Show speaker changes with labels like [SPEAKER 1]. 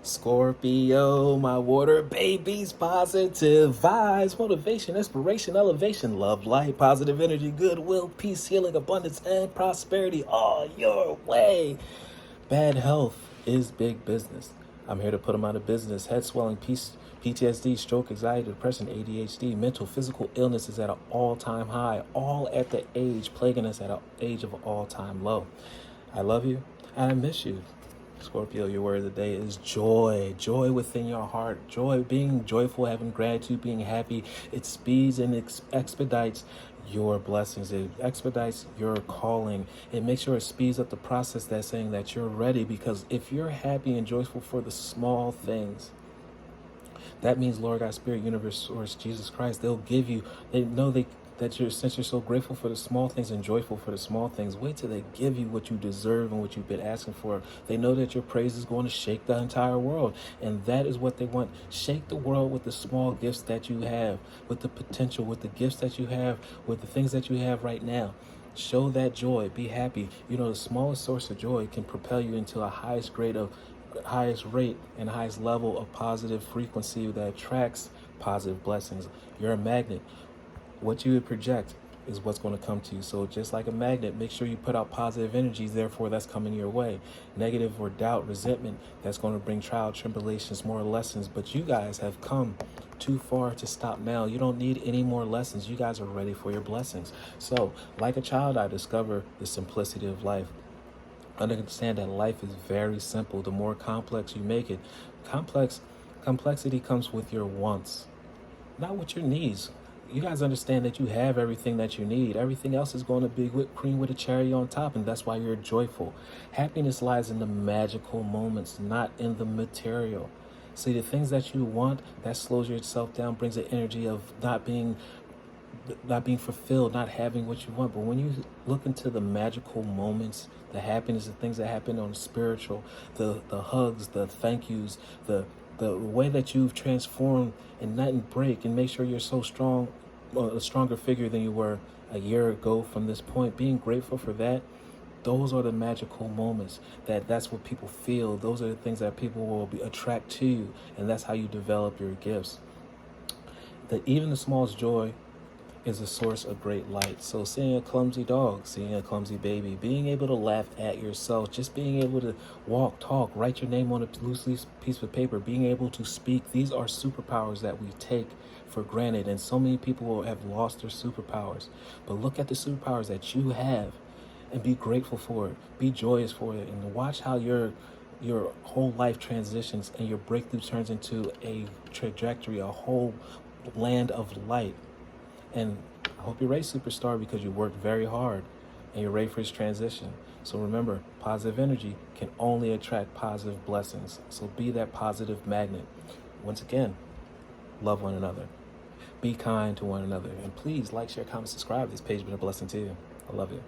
[SPEAKER 1] Scorpio, my water babies, positive vibes, motivation, inspiration, elevation, love, light, positive energy, goodwill, peace, healing, abundance, and prosperity all your way. Bad health is big business. I'm here to put them out of business. Head swelling, PTSD, stroke, anxiety, depression, ADHD, mental, physical illness is at an all-time high, all at the age, plaguing us at an age of an all-time low. I love you, and I miss you. Scorpio, your word of the day is joy. Joy within your heart. Joy, being joyful, having gratitude, being happy. It speeds and expedites your blessings. It expedites your calling. It makes sure it speeds up the process that's saying that you're ready. Because if you're happy and joyful for the small things, that means Lord God, Spirit, Universe, Source, Jesus Christ, they'll give you, they know that since you're so grateful for the small things and joyful for the small things, wait till they give you what you deserve and what you've been asking for. They know that your praise is going to shake the entire world, and that is what they want. Shake the world with the small gifts that you have, with the potential, with the gifts that you have, with the things that you have right now. Show that joy. Be happy. You know, the smallest source of joy can propel you into a highest rate and highest level of positive frequency that attracts positive blessings. You're a magnet. What you project is what's going to come to you. So just like a magnet, make sure you put out positive energies, therefore that's coming your way. Negative or doubt, resentment, that's going to bring trial, tribulations, more lessons. But you guys have come too far to stop now. You don't need any more lessons. You guys are ready for your blessings. So like a child, I discover the simplicity of life. Understand that life is very simple. The more complex you make it, complexity comes with your wants, not with your needs. You guys understand that you have everything that you need. Everything else is going to be whipped cream with a cherry on top, and that's why you're joyful. Happiness lies in the magical moments, not in the material. See, the things that you want, that slows yourself down, brings the energy of not being fulfilled, not having what you want. But when you look into the magical moments, the happiness, the things that happen on the spiritual, the hugs, the thank yous, the way that you've transformed and nothing break, and make sure you're so strong, a stronger figure than you were a year ago from this point, being grateful for that. Those are the magical moments. That's what people feel. Those are the things that people will attract to you, and that's how you develop your gifts. That even the smallest joy is a source of great light. So seeing a clumsy dog, seeing a clumsy baby, being able to laugh at yourself, just being able to walk, talk, write your name on a loose leaf piece of paper, being able to speak, these are superpowers that we take for granted. And so many people have lost their superpowers. But look at the superpowers that you have and be grateful for it. Be joyous for it, and watch how your whole life transitions and your breakthrough turns into a trajectory, a whole land of light. And I hope you're ready, superstar, because you worked very hard and you're ready for this transition. So remember, positive energy can only attract positive blessings. So be that positive magnet. Once again, love one another. Be kind to one another. And please like, share, comment, subscribe. This page has been a blessing to you. I love you.